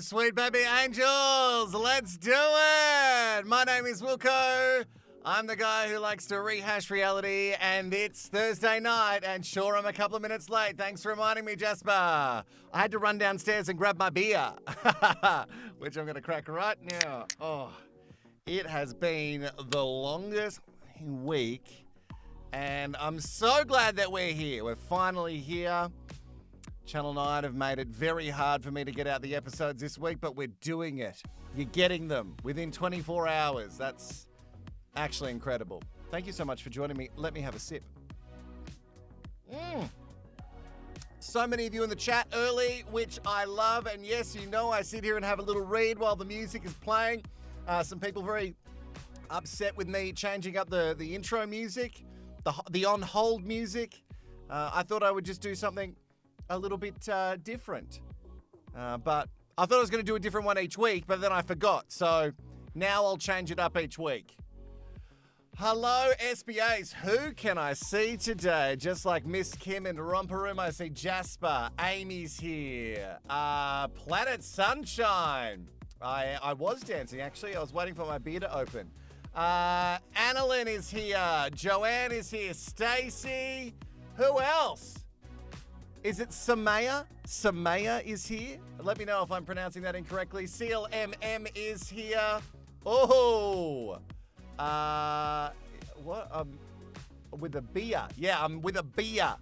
sweet baby angels. Let's do it. My name is Wilko. I'm the guy who likes to rehash reality, and it's Thursday night, and sure, I'm a couple of minutes late. Thanks for reminding me, Jasper. I had to run downstairs and grab my beer, which I'm going to crack right now. Oh, it has been the longest week, and I'm so glad that we're here. We're finally here. Channel 9 have made it very hard for me to get out the episodes this week, but we're doing it. You're getting them within 24 hours. That's actually incredible. Thank you so much for joining me. Let me have a sip. So many of you in the chat early, which I love. And yes, you know I sit here and have a little read while the music is playing. Some people very upset with me changing up the intro music, the on-hold music. I thought I would just do something a little bit different. But I thought I was going to do a different one each week, but then I forgot. So now I'll change it up each week. Hello, SBAs. Who can I see today? Just like Miss Kim in Romper Room, I see Jasper. Amy's here. Planet Sunshine. I was dancing, actually. I was waiting for my beer to open. Annalyn is here. Joanne is here. Stacy. Who else? Is it Samaya? Samaya is here. Let me know if I'm pronouncing that incorrectly. CLMM is here. Oh, what? With a beer. Yeah, I'm with a beer.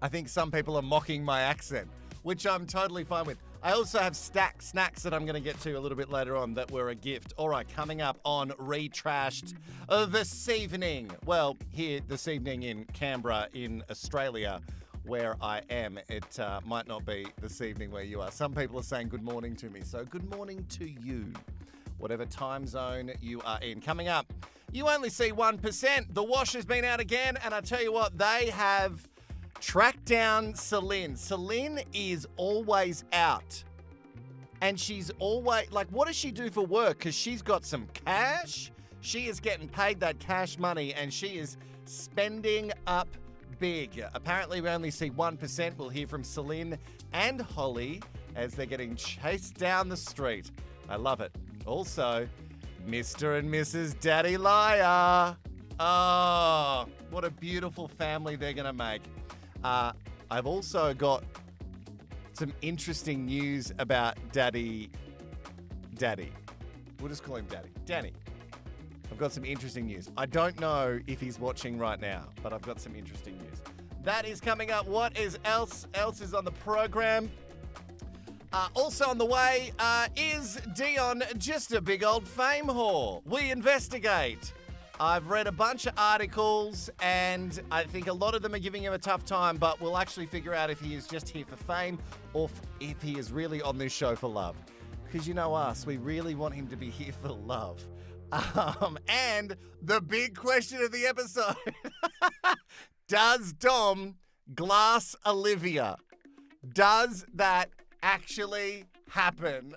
I think some people are mocking my accent, which I'm totally fine with. I also have snacks that I'm going to get to a little bit later on that were a gift. All right, coming up on ReTrashed this evening. Well, here this evening in Canberra in Australia, where I am. It might not be this evening where you are. Some people are saying good morning to me, so good morning to you, whatever time zone you are in. Coming up, you only see 1%. The wash has been out again, and I tell you what, they have tracked down Celine. Celine is always out, and she's always, like, what does she do for work? Because she's got some cash. She is getting paid that cash money, and she is spending up big. Apparently, we only see 1%. We'll hear from Celine and Holly as they're getting chased down the street. I love it. Also, Mr. and Mrs. Daddy Liar. Oh, what a beautiful family they're going to make. I've also got some interesting news about Daddy. We'll just call him Daddy. Danny. I've got some interesting news. I don't know if he's watching right now, but I've got some interesting news. That is coming up. What is else? Else is on the program. Also on the way is Dion just a big old fame whore? We investigate. I've read a bunch of articles, and I think a lot of them are giving him a tough time, but we'll actually figure out if he is just here for fame or if he is really on this show for love. Because you know us, we really want him to be here for love. And the big question of the episode, does Dom glass Olivia? Does that actually happen?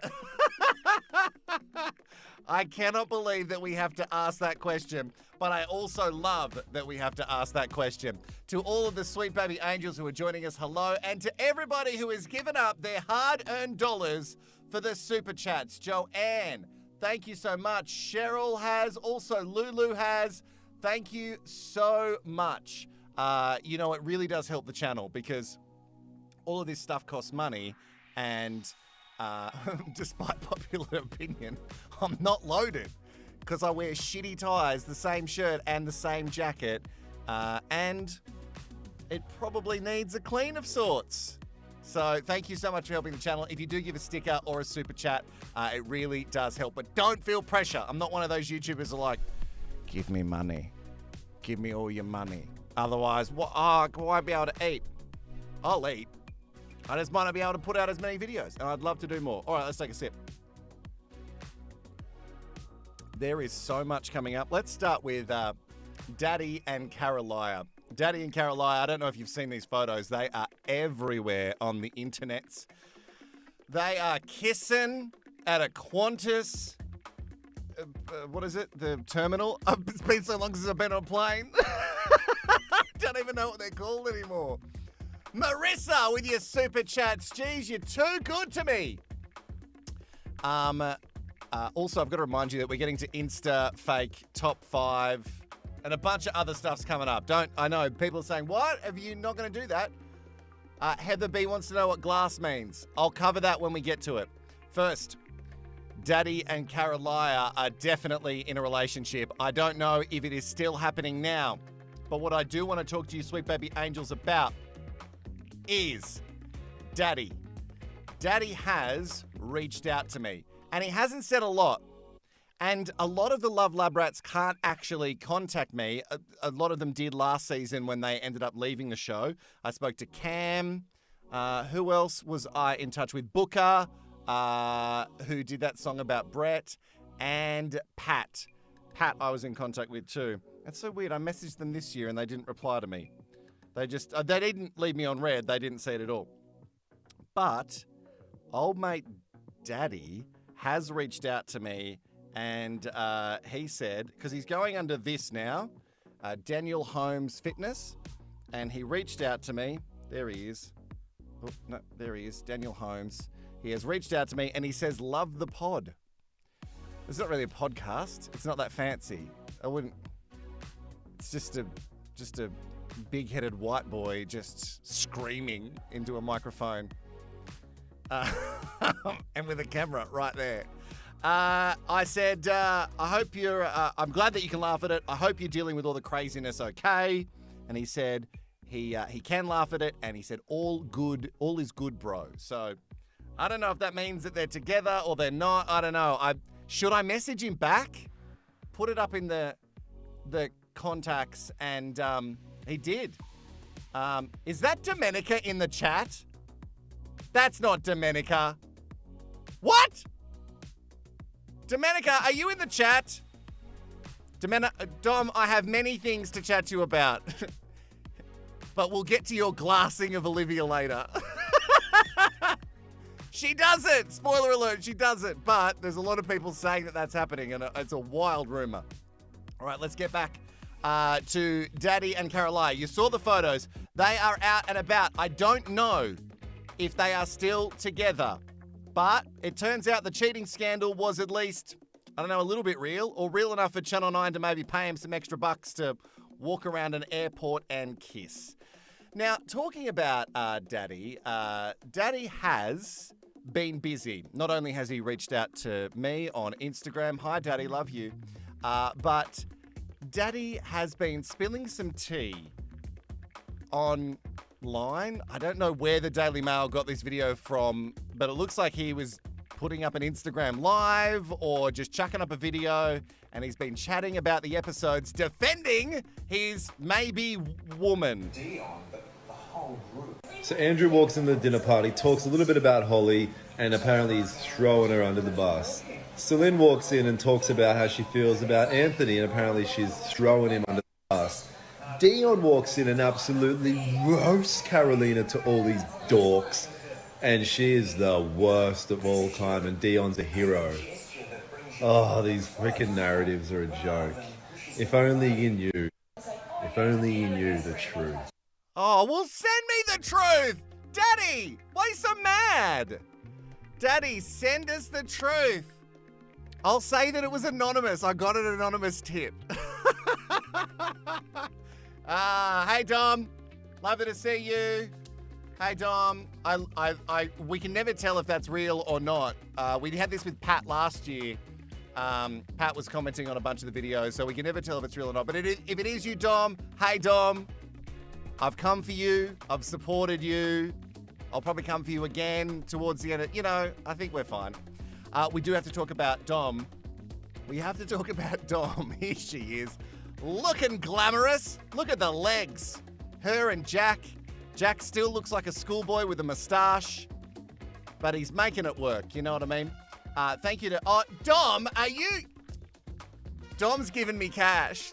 I cannot believe that we have to ask that question, but I also love that we have to ask that question. To all of the sweet baby angels who are joining us, hello, and to everybody who has given up their hard-earned dollars for the super chats. Joanne, thank you so much. Cheryl has, also Lulu has. Thank you so much. You know, it really does help the channel because all of this stuff costs money, and despite popular opinion, I'm not loaded because I wear shitty ties, the same shirt and the same jacket, and it probably needs a clean of sorts. So thank you so much for helping the channel. If you do give a sticker or a super chat, it really does help. But don't feel pressure. I'm not one of those YouTubers who are like, give me money. Give me all your money. Otherwise, I won't be able to eat. I'll eat. I just might not be able to put out as many videos, and I'd love to do more. All right, let's take a sip. There is so much coming up. Let's start with Daddy and Carolina. Daddy and Carolina, I don't know if you've seen these photos. They are everywhere on the internets. They are kissing at a Qantas. What is it? The terminal? It's been so long since I've been on a plane. I don't even know what they're called anymore. Marissa with your super chats. Geez, you're too good to me. Also, I've got to remind you that we're getting to Insta Fake Top 5 and a bunch of other stuff's coming up. I know, people are saying, what? Are you not going to do that? Heather B wants to know what glass means. I'll cover that when we get to it. First, Daddy and Carolina are definitely in a relationship. I don't know if it is still happening now, but what I do want to talk to you, sweet baby angels, about is Daddy. Daddy has reached out to me, and he hasn't said a lot. And a lot of the Love Lab Rats can't actually contact me. A lot of them did last season when they ended up leaving the show. I spoke to Cam. Who else was I in touch with? Booker, who did that song about Brett, and Pat. Pat I was in contact with too. That's so weird. I messaged them this year and they didn't reply to me. They didn't leave me on red. They didn't see it at all. But old mate Daddy has reached out to me. And he said, because he's going under this now, Daniel Holmes Fitness, and he reached out to me. There he is. Oh, no, there he is, Daniel Holmes. He has reached out to me, and he says, love the pod. It's not really a podcast. It's not that fancy. I wouldn't... It's just a big-headed white boy just screaming into a microphone. And with a camera right there. I said, I hope I'm glad that you can laugh at it. I hope you're dealing with all the craziness okay. And he said he can laugh at it. And he said, all is good, bro. So I don't know if that means that they're together or they're not. I don't know. Should I message him back? Put it up in the contacts. And he did. Is that Domenica in the chat? That's not Domenica. What? Domenica, are you in the chat? Dom, I have many things to chat to you about. But we'll get to your glassing of Olivia later. She doesn't. Spoiler alert, she doesn't. But there's a lot of people saying that that's happening, and it's a wild rumor. All right, let's get back to Daddy and Carolina. You saw the photos. They are out and about. I don't know if they are still together. But it turns out the cheating scandal was at least, I don't know, a little bit real, or real enough for Channel 9 to maybe pay him some extra bucks to walk around an airport and kiss. Now, talking about Daddy, Daddy has been busy. Not only has he reached out to me on Instagram, hi Daddy, love you, but Daddy has been spilling some tea online. I don't know where the Daily Mail got this video from, but it looks like he was putting up an Instagram live or just chucking up a video, and he's been chatting about the episodes, defending his maybe woman. So Andrew walks in the dinner party, talks a little bit about Holly, and apparently he's throwing her under the bus. Celine walks in and talks about how she feels about Anthony, and apparently she's throwing him under the bus. Dion walks in and absolutely roasts Carolina to all these dorks, and she is the worst of all time, and Dion's a hero. Oh, these freaking narratives are a joke. If only you knew. If only you knew the truth. Oh, well, send me the truth! Daddy! Why are you so mad? Daddy, send us the truth. I'll say that it was anonymous. I got an anonymous tip. Hey Dom, lovely to see you. Hey Dom, we can never tell if that's real or not. We had this with Pat last year. Pat was commenting on a bunch of the videos, so we can never tell if it's real or not. But if it is you, Dom, hey Dom, I've come for you. I've supported you. I'll probably come for you again towards the end of, I think we're fine. We do have to talk about Dom. We have to talk about Dom. Here she is. Looking glamorous. Look at the legs. Her and Jack. Jack still looks like a schoolboy with a moustache, but he's making it work. You know what I mean? Thank you to... Oh, Dom, are you... Dom's giving me cash.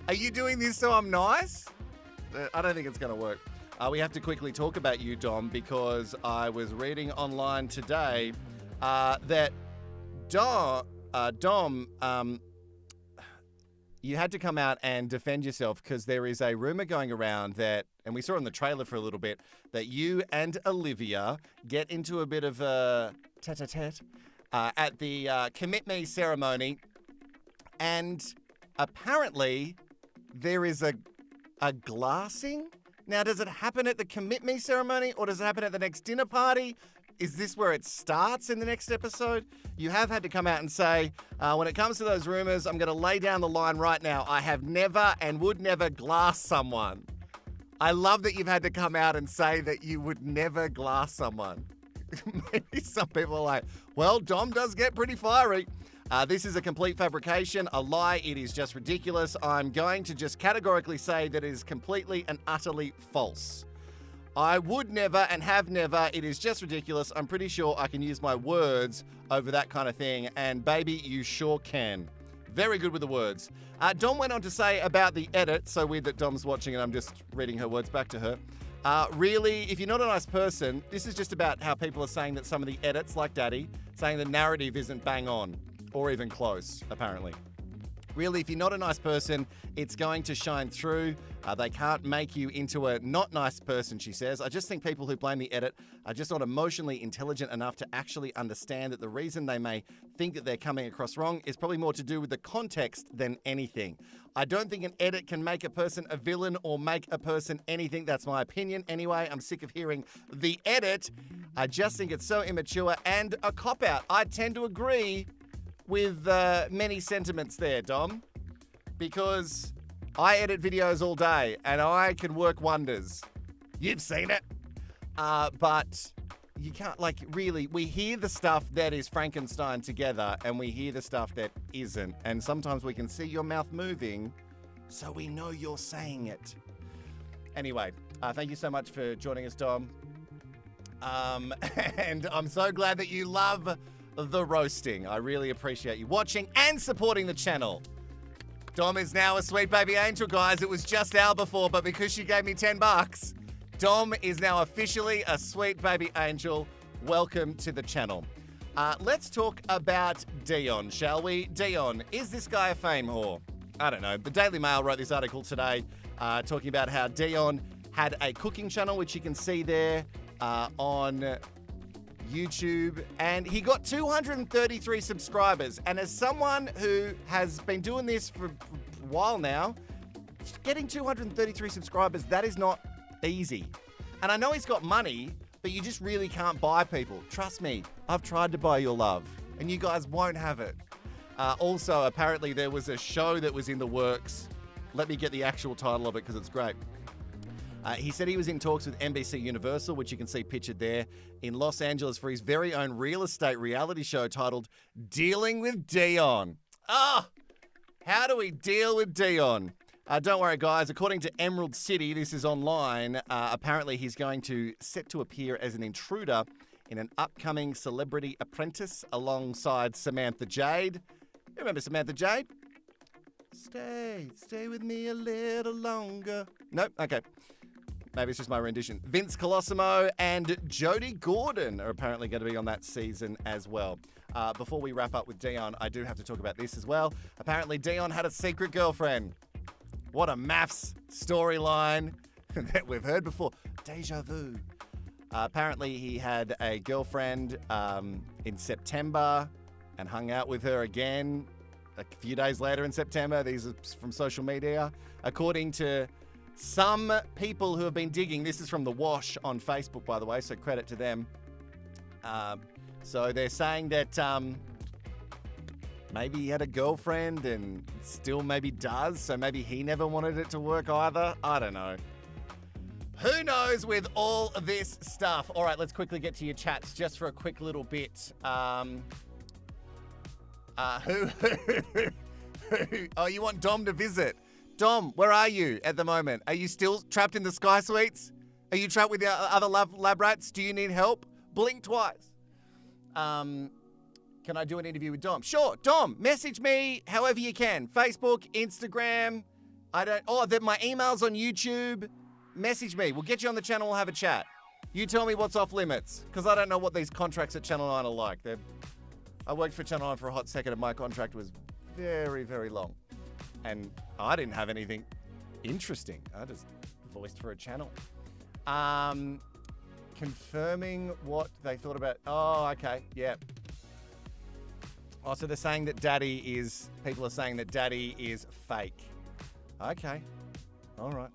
Are you doing this so I'm nice? I don't think it's going to work. We have to quickly talk about you, Dom, because I was reading online today that Dom you had to come out and defend yourself because there is a rumor going around that, and we saw in the trailer for a little bit, that you and Olivia get into a bit of a tete-a-tete at the Commit Me ceremony. And apparently there is a glassing. Now, does it happen at the Commit Me ceremony or does it happen at the next dinner party? Is this where it starts in the next episode? You have had to come out and say, when it comes to those rumors, I'm going to lay down the line right now. I have never and would never glass someone. I love that you've had to come out and say that you would never glass someone. Maybe some people are like, well, Dom does get pretty fiery. This is a complete fabrication, a lie. It is just ridiculous. I'm going to just categorically say that it is completely and utterly false. I would never and have never. It is just ridiculous. I'm pretty sure I can use my words over that kind of thing. And baby, you sure can. Very good with the words. Dom went on to say about the edit. So weird that Dom's watching and I'm just reading her words back to her. Really, if you're not a nice person, this is just about how people are saying that some of the edits, like Daddy, saying the narrative isn't bang on or even close, apparently. Really, if you're not a nice person, it's going to shine through. They can't make you into a not nice person, she says. I just think people who blame the edit are just not emotionally intelligent enough to actually understand that the reason they may think that they're coming across wrong is probably more to do with the context than anything. I don't think an edit can make a person a villain or make a person anything. That's my opinion. Anyway, I'm sick of hearing the edit. I just think it's so immature and a cop-out. I tend to agree with many sentiments there, Dom, because I edit videos all day and I can work wonders. You've seen it. But you can't, like, really, we hear the stuff that is Frankenstein together and we hear the stuff that isn't. And sometimes we can see your mouth moving, so we know you're saying it. Anyway, thank you so much for joining us, Dom. And I'm so glad that you love the roasting. I really appreciate you watching and supporting the channel. Dom is now a sweet baby angel, guys. It was just Al before, but because she gave me $10, Dom is now officially a sweet baby angel. Welcome to the channel. Let's talk about Dion, shall we? Dion, is this guy a fame whore? I don't know. The Daily Mail wrote this article today talking about how Dion had a cooking channel, which you can see there on YouTube, and he got 233 subscribers. And as someone who has been doing this for a while now, getting 233 subscribers, that is not easy. And I know he's got money, but you just really can't buy people. Trust me, I've tried to buy your love, and you guys won't have it. Also, apparently there was a show that was in the works. Let me get the actual title of it because it's great. He said he was in talks with NBC Universal, which you can see pictured there, in Los Angeles for his very own real estate reality show titled Dealing with Dion. How do we deal with Dion? Don't worry, guys. According to Emerald City, this is online, apparently he's going to set to appear as an intruder in an upcoming Celebrity Apprentice alongside Samantha Jade. You remember Samantha Jade? Stay with me a little longer. Nope, okay. Maybe it's just my rendition. Vince Colosimo and Jodie Gordon are apparently going to be on that season as well. Before we wrap up with Dion, I do have to talk about this as well. Apparently, Dion had a secret girlfriend. What a maths storyline that we've heard before. Deja vu. Apparently, he had a girlfriend in September and hung out with her again a few days later in September. These are from social media. According to some people who have been digging, this is from The Wash on Facebook, by the way, so credit to them. So they're saying that maybe he had a girlfriend and still maybe does, so maybe he never wanted it to work either. I don't know. Who knows with all this stuff? All right, let's quickly get to your chats just for a quick little bit. Oh, you want Dom to visit? Dom, where are you at the moment? Are you still trapped in the Sky Suites? Are you trapped with the other lab rats? Do you need help? Blink twice. Can I do an interview with Dom? Sure, Dom, message me however you can. Facebook, Instagram. My email's on YouTube. Message me. We'll get you on the channel. We'll have a chat. You tell me what's off limits, because I don't know what these contracts at Channel 9 are like. I worked for Channel 9 for a hot second, and my contract was very, very long. And I didn't have anything interesting. I just voiced for a channel. Confirming what they thought about. Oh, okay. Yeah. Oh, so they're saying that people are saying that Daddy is fake. Okay. All right.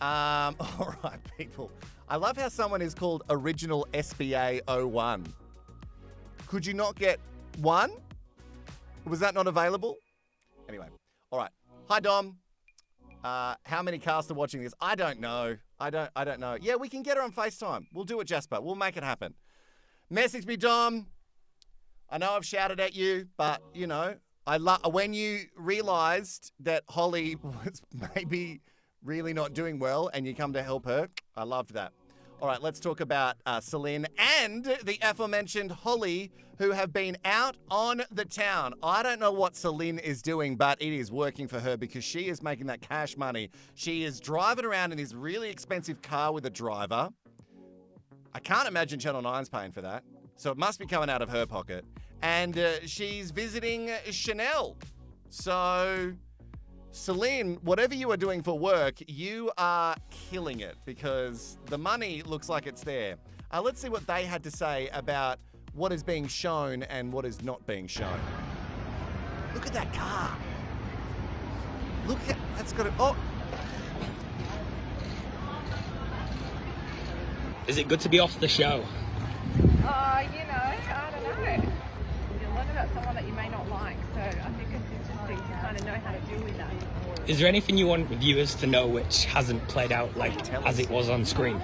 All right, people. I love how someone is called Original SBA 01. Could you not get one? Was that not available? Anyway. All right. Hi, Dom. How many casts are watching this? I don't know. I don't know. Yeah, we can get her on FaceTime. We'll do it, Jasper. We'll make it happen. Message me, Dom. I know I've shouted at you, but, you know, when you realised that Holly was maybe really not doing well and you come to help her, I loved that. All right, let's talk about Celine and the aforementioned Holly, who have been out on the town. I don't know what Celine is doing, but it is working for her because she is making that cash money. She is driving around in this really expensive car with a driver. I can't imagine Channel 9's paying for that. So it must be coming out of her pocket. And she's visiting Chanel. So, Celine, whatever you are doing for work, you are killing it because the money looks like it's there. Let's see what they had to say about what is being shown and what is not being shown. Look at that car. Look at, that's got it. Oh. Is it good to be off the show? I don't know. You learn about someone that you may not like, so I think it's interesting to kind of know how to deal with that. Is there anything you want viewers to know which hasn't played out like as it was on screen?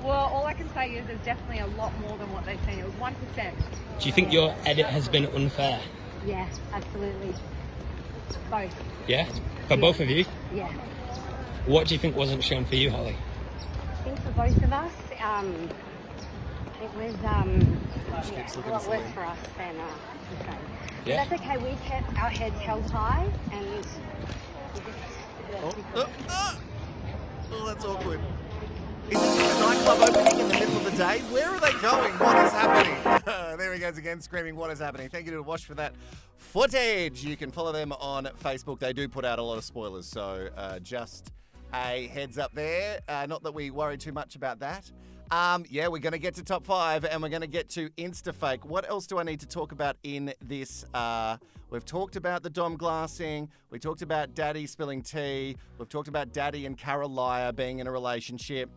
All I can say is there's definitely a lot more than what they've seen. It was 1%. Do you think your edit has been unfair? Yeah, absolutely. Both. Yeah? For both of you? Yeah. What do you think wasn't shown for you, Holly? I think for both of us, it was a lot worse for us than Ukraine. Yeah. But that's okay, we kept our heads held high and we just... Oh, that's awkward. Is this a nightclub opening in the middle of the day? Where are they going? What is happening? There he goes again, screaming, what is happening? Thank you to Wash for that footage. You can follow them on Facebook. They do put out a lot of spoilers, so just a heads up there. Not that we worry too much about that. Yeah, we're going to get to top 5 and we're going to get to InstaFake. What else do I need to talk about in this? We've talked about the Dom glassing. We talked about Daddy spilling tea. We've talked about Daddy and Carolina being in a relationship.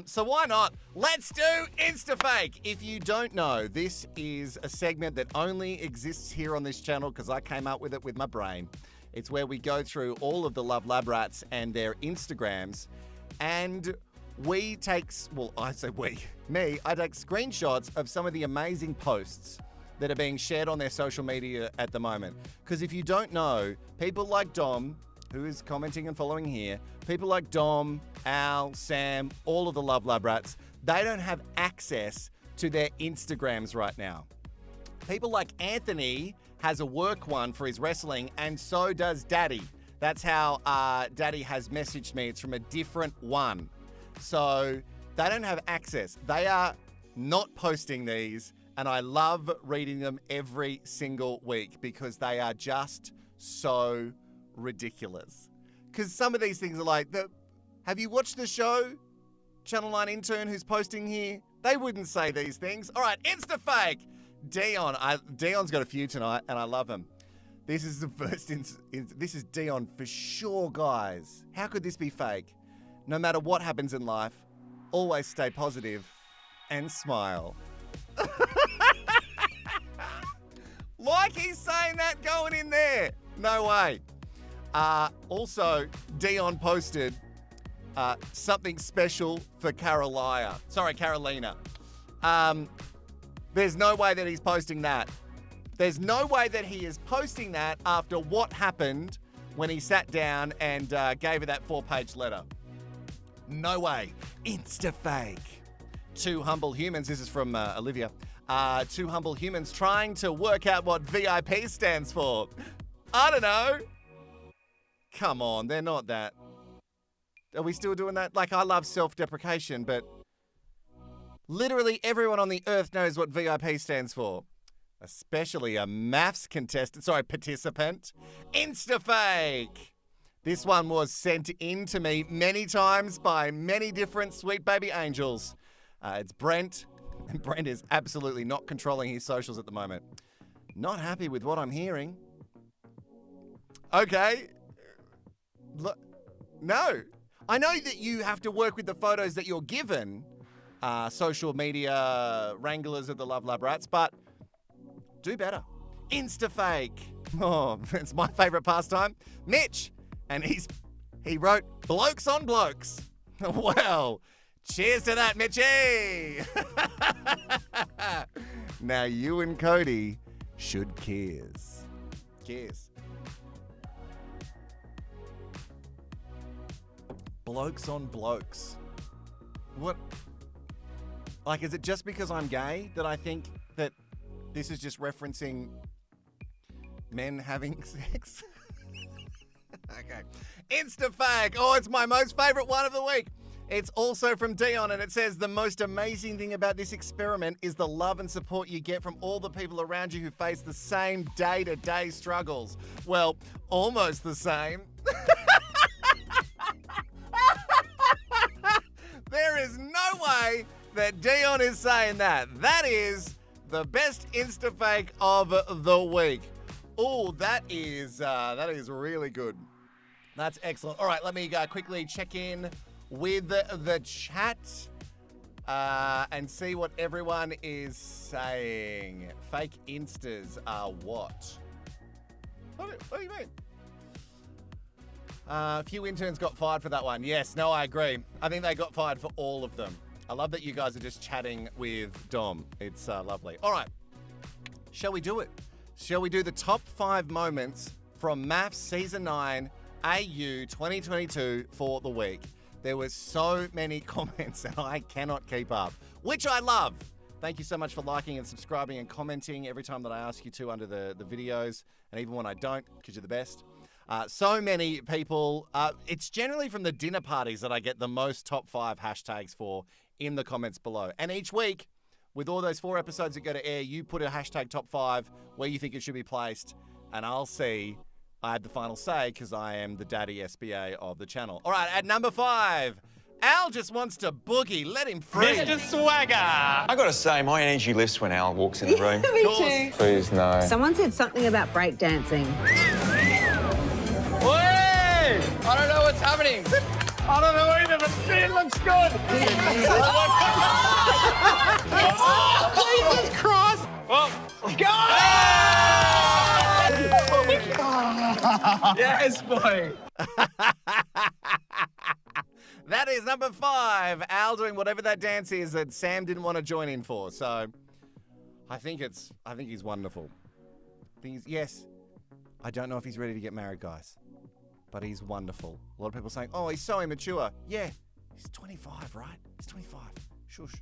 So why not? Let's do InstaFake. If you don't know, this is a segment that only exists here on this channel because I came up with it with my brain. It's where we go through all of the Love Lab Rats and their Instagrams and I take screenshots of some of the amazing posts that are being shared on their social media at the moment. Because if you don't know, people like Dom, who is commenting and following here, people like Dom, Al, Sam, all of the Love Lab Rats, they don't have access to their Instagrams right now. People like Anthony has a work one for his wrestling, and so does Daddy. That's how Daddy has messaged me. It's from a different one. So they don't have access. They are not posting these, and I love reading them every single week because they are just so ridiculous. Because some of these things are like, have you watched the show? Channel 9 intern who's posting here? They wouldn't say these things. All right, InstaFake. Dion. Dion's got a few tonight, and I love him. This is the first. This is Dion for sure, guys. How could this be fake? No matter what happens in life, always stay positive and smile. Like he's saying that going in there. No way. Also, Dion posted something special for Carolina. Sorry, Carolina. There's no way that he's posting that. There's no way that he is posting that after what happened when he sat down and gave her that 4-page letter. No way. InstaFake. Two humble humans. This is from Olivia. Two humble humans trying to work out what VIP stands for. I don't know. Come on, they're not that. Are we still doing that? Like, I love self-deprecation, but literally everyone on the earth knows what VIP stands for. especially a maths participant. Instafake. This one was sent in to me many times by many different sweet baby angels. It's Brent. And Brent is absolutely not controlling his socials at the moment. Not happy with what I'm hearing. Okay. Look, no. I know that you have to work with the photos that you're given, social media wranglers of the Love Lab Rats, but do better. Instafake. Oh, it's my favourite pastime. Mitch. And he wrote blokes on blokes. Well, cheers to that, Mitchie. Now you and Cody should kiss. Kiss. Blokes on blokes. What? Like, is it just because I'm gay that I think that this is just referencing men having sex? Okay. Instafake. Oh, it's my most favorite one of the week. It's also from Dion, and it says, the most amazing thing about this experiment is the love and support you get from all the people around you who face the same day-to-day struggles. Well, almost the same. There is no way that Dion is saying that. That is the best Instafake of the week. Oh, that is really good. That's excellent. All right, let me quickly check in with the chat and see what everyone is saying. Fake Instas are what? What do you mean? A few interns got fired for that one. Yes, no, I agree. I think they got fired for all of them. I love that you guys are just chatting with Dom. It's lovely. All right, shall we do it? Shall we do the top 5 moments from Maths Season 9 AU 2022 for the week? There were so many comments and I cannot keep up, which I love. Thank you so much for liking and subscribing and commenting every time that I ask you to under the videos, and even when I don't, because you're the best. So many people. It's generally from the dinner parties that I get the most top 5 hashtags for in the comments below. And each week, with all those 4 episodes that go to air, you put a hashtag top 5 where you think it should be placed, and I'll see. I had the final say because I am the daddy SBA of the channel. All right, at number 5, Al just wants to boogie. Let him free. Mr. Swagger. I gotta say, my energy lifts when Al walks in the room. Me too. Please, no. Someone said something about breakdancing. Wait! I don't know what's happening. I don't know either, but it looks good. Jesus Christ! Oh, go! Yes, boy. That is number 5. Al doing whatever that dance is that Sam didn't want to join in for. So I think he's wonderful. Yes. I don't know if he's ready to get married, guys. But he's wonderful. A lot of people saying, oh, he's so immature. Yeah. He's 25, right? He's 25. Shush.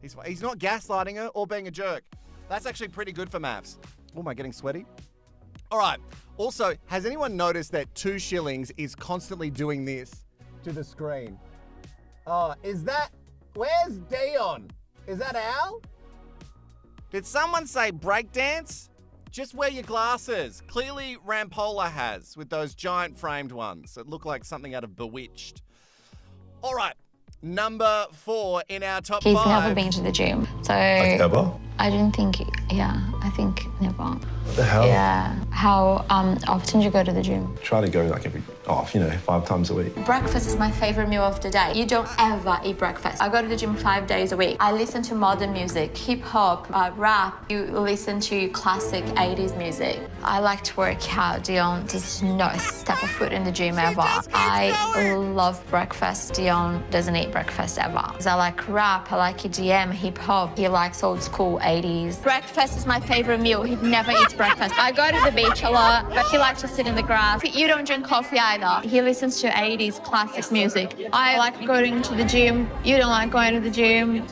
He's not gaslighting her or being a jerk. That's actually pretty good for maths. Oh, am I getting sweaty? All right. Also, has anyone noticed that 2 Shillings is constantly doing this to the screen? Oh, where's Dion? Is that Al? Did someone say breakdance? Just wear your glasses. Clearly Rampola has, with those giant framed ones that look like something out of Bewitched. All right. Number 4 in our top 5. He's never been to the gym. So Ever? I don't think, I think never. What the hell? Yeah. How often do you go to the gym? Try to go like 5 times a week. Breakfast is my favorite meal of the day. You don't ever eat breakfast. I go to the gym 5 days a week. I listen to modern music, hip hop, rap. You listen to classic 80s music. I like to work out. Dion does not step a foot in the gym ever. I love breakfast. Dion doesn't eat breakfast ever. I like rap, I like EDM, hip hop. He likes old school 80s. Breakfast is my favorite meal. He never eats breakfast. I go to the beach a lot, but he likes to sit in the grass. You don't drink coffee either. He listens to 80s classic music. I like going to the gym. You don't like going to the gym.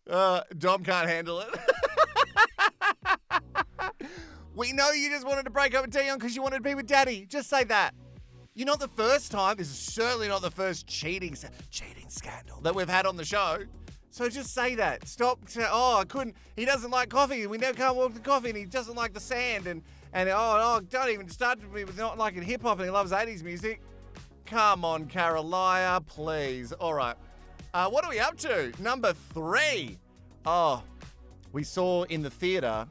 Dom can't handle it. We know you just wanted to break up with Dion because you wanted to be with Daddy. Just say that. You're not the first time. This is certainly not the first cheating scandal that we've had on the show. So just say that. Stop. I couldn't. He doesn't like coffee. We never can't walk to coffee, and he doesn't like the sand. And don't even start to me with not liking hip hop, and he loves 80s music. Come on, Carolina, please. All right. What are we up to? Number 3. Oh, we saw in the theatre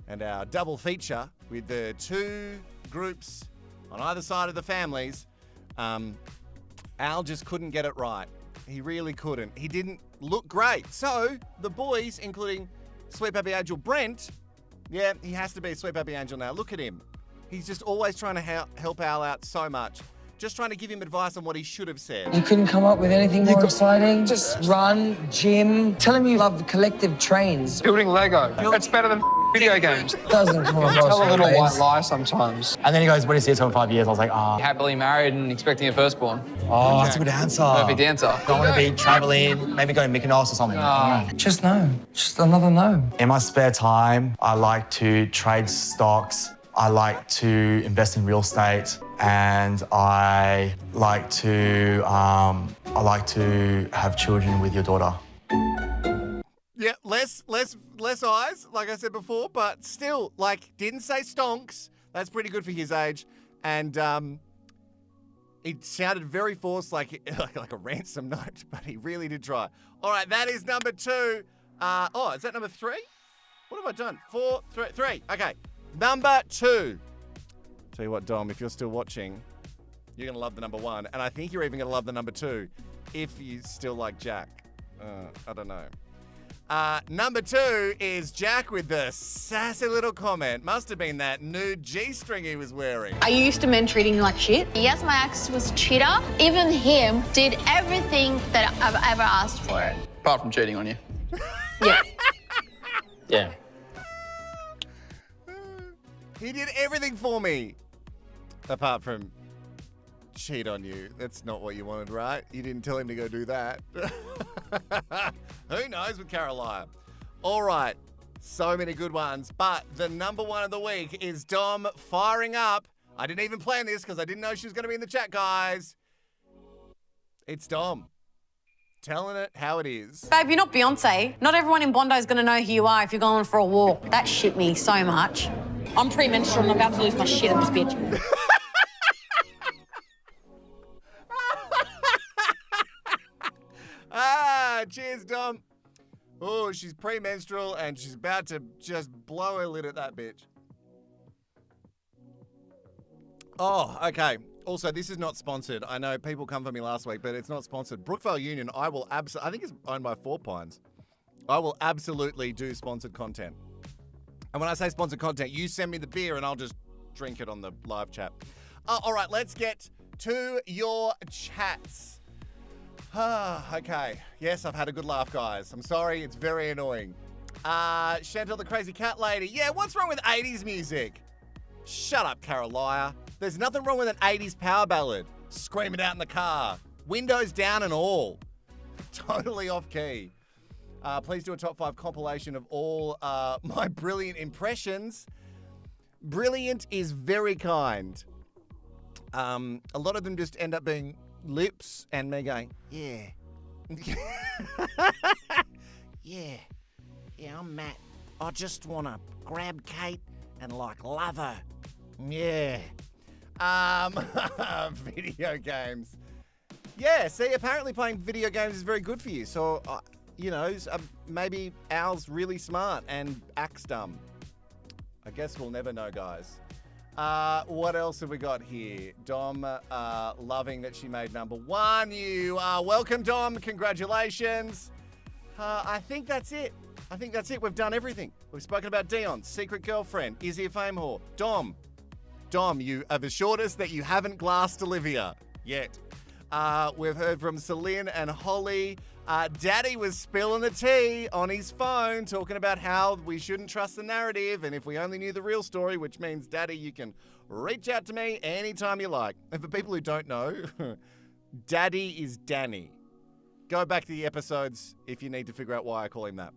and our double feature with the 2 groups on either side of the families. Al just couldn't get it right. He really couldn't. He didn't look great. So the boys, including Sweet Baby Angel Brent, yeah, he has to be a Sweet Baby Angel now. Look at him. He's just always trying to help Al out so much. Just trying to give him advice on what he should have said. You couldn't come up with anything more exciting? Just run, gym. Tell him you love collective trains. Building Lego. That's better than video games. Doesn't come across. Tell a little ways. white lie sometimes. And then he goes, when he sees her in 5 years, I was like, Happily married and expecting a firstborn. Oh, that's a good answer. Perfect answer. I want to be traveling, maybe going to Mykonos or something. Just no. Just another no. In my spare time, I like to trade stocks. I like to invest in real estate, and I like to have children with your daughter. Yeah, less eyes, like I said before, but still, didn't say stonks. That's pretty good for his age, and it sounded very forced, like a ransom note, but he really did try. All right, that is number 2. Is that number 3? What have I done? 4, 3. Okay. Number 2. Tell you what, Dom, if you're still watching, you're going to love the number 1. And I think you're even going to love the number 2 if you still like Jack. I don't know. Number 2 is Jack with the sassy little comment. Must have been that nude G-string he was wearing. Are you used to men treating you like shit? Yes, my ex was a cheater. Even him did everything that I've ever asked for. Apart from cheating on you. Yeah. Yeah. He did everything for me. Apart from cheat on you. That's not what you wanted, right? You didn't tell him to go do that. Who knows with Carolina? All right. So many good ones. But the number 1 of the week is Dom firing up. I didn't even plan this because I didn't know she was going to be in the chat, guys. It's Dom. Telling it how it is. Babe, you're not Beyonce. Not everyone in Bondi is going to know who you are if you're going for a walk. That shit me so much. I'm premenstrual and I'm about to lose my shit in this bitch. Cheers, Dom. Oh, she's premenstrual and she's about to just blow her lid at that bitch. Oh, okay. Also, this is not sponsored. I know people come for me last week, but it's not sponsored. Brookvale Union, I think it's owned by Four Pines. I will absolutely do sponsored content. And when I say sponsored content, you send me the beer and I'll just drink it on the live chat. All right, let's get to your chats. Okay. Yes, I've had a good laugh, guys. I'm sorry, it's very annoying. Chantal the Crazy Cat Lady. Yeah, what's wrong with 80s music? Shut up, Carolina. There's nothing wrong with an 80s power ballad. Scream it out in the car. Windows down and all. Totally off key. Please do a top 5 compilation of all my brilliant impressions. Brilliant is very kind. A lot of them just end up being lips and me going, yeah. Yeah, I'm Matt. I just want to grab Kate and love her. Yeah. Video games. Yeah, see, apparently playing video games is very good for you. So, maybe Al's really smart and acts dumb. I guess we'll never know, guys. What else have we got here? Dom, loving that she made number 1. You are welcome, Dom. Congratulations. I think that's it. We've done everything. We've spoken about Dion, secret girlfriend, is he a fame whore? Dom, you have assured us that you haven't glassed Olivia yet. We've heard from Celine and Holly. Daddy was spilling the tea on his phone, talking about how we shouldn't trust the narrative, and if we only knew the real story, which means, Daddy, you can reach out to me anytime you like. And for people who don't know, Daddy is Danny. Go back to the episodes if you need to figure out why I call him that.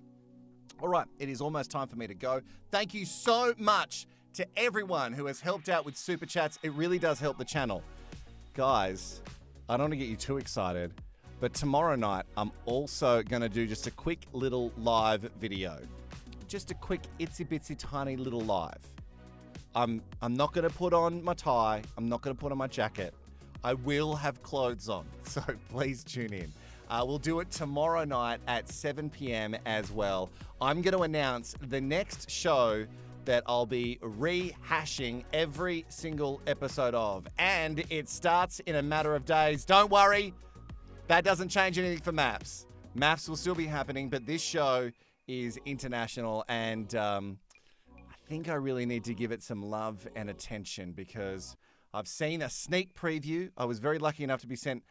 All right, it is almost time for me to go. Thank you so much to everyone who has helped out with Super Chats. It really does help the channel. Guys, I don't want to get you too excited, But tomorrow night, I'm also going to do just a quick little live video. Just a quick itsy bitsy tiny little live. I'm not going to put on my tie. I'm not going to put on my jacket. I will have clothes on, so please tune in. We'll do it tomorrow night at 7 p.m. as well. I'm going to announce the next show that I'll be rehashing every single episode of. And it starts in a matter of days. Don't worry, that doesn't change anything for MAFS. MAFS will still be happening, but this show is international, and I think I really need to give it some love and attention because I've seen a sneak preview. I was very lucky enough to be sent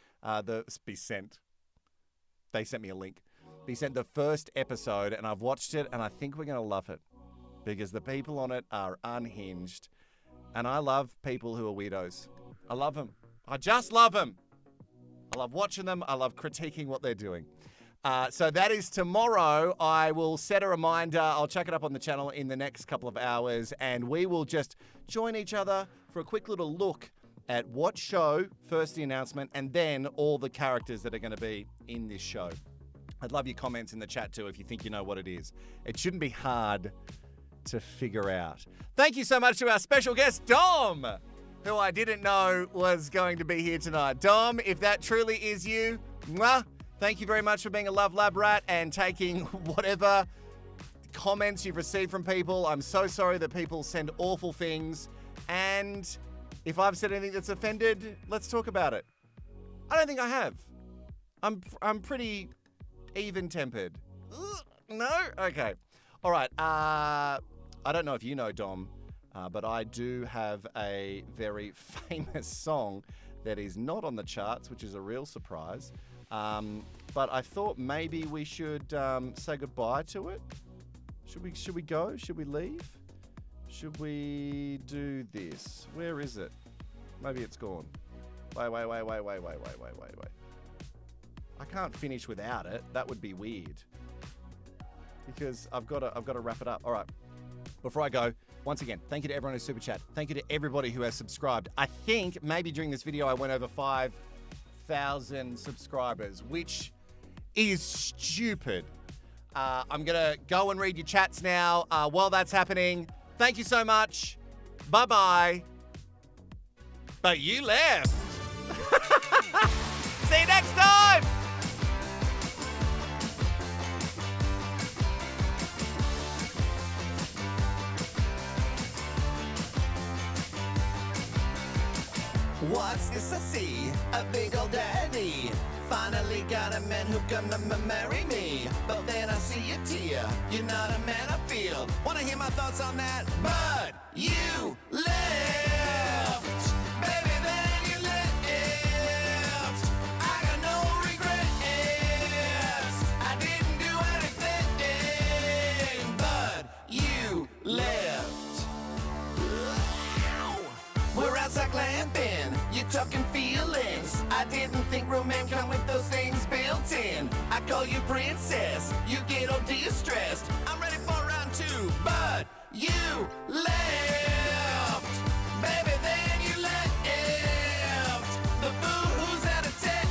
They sent me a link. They sent the first episode, and I've watched it, and I think we're going to love it because the people on it are unhinged, and I love people who are weirdos. I love them. I just love them. I love watching them. I love critiquing what they're doing. So that is tomorrow. I will set a reminder. I'll chuck it up on the channel in the next couple of hours, and we will just join each other for a quick little look at what show, first the announcement, and then all the characters that are going to be in this show. I'd love your comments in the chat too if you think you know what it is. It shouldn't be hard to figure out. Thank you so much to our special guest, Dom, who I didn't know was going to be here tonight. Dom, if that truly is you, mwah, thank you very much for being a Love Lab rat and taking whatever comments you've received from people. I'm so sorry that people send awful things, and if I've said anything that's offended, let's talk about it. I don't think I have. I'm pretty even-tempered. No? Okay. All right. I don't know if you know, Dom, but I do have a very famous song that is not on the charts, which is a real surprise. But I thought maybe we should say goodbye to it. Should we go? Should we leave? Should we do this? Where is it? Maybe it's gone. Wait. I can't finish without it. That would be weird. Because I've got to wrap it up. All right. Before I go, once again, thank you to everyone who super chat. Thank you to everybody who has subscribed. I think maybe during this video I went over 5,000 subscribers, which is stupid. I'm going to go and read your chats now. While that's happening, thank you so much. Bye-bye. But you left. See you next time. What's this I see? A big old daddy. Finally got a man who gonna marry me. But then I see a tear. You're not a man I feel. Wanna hear my thoughts on that? But you left. Baby, then you left. I got no regrets. I didn't do anything. But you left. We're outside glamping, you're talking feelings. I didn't think romance come with those things built in. I call you princess, you get all distressed. I'm ready for round 2, but you left. Baby, then you left. The fool who's out of 10.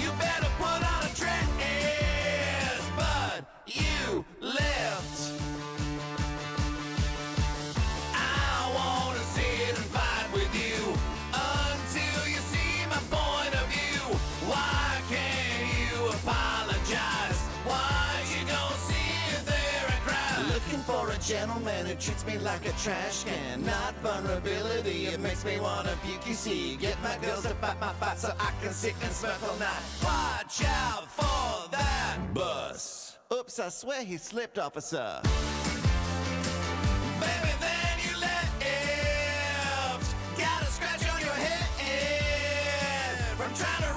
You better put on a dress, but you left. For a gentleman who treats me like a trash can. Not vulnerability, it makes me wanna puke, you see. Get my girls to fight my fight so I can sit and smoke all night. Watch out for that bus. Oops, I swear he slipped, officer. Baby, then you left. Got a scratch on your head from trying to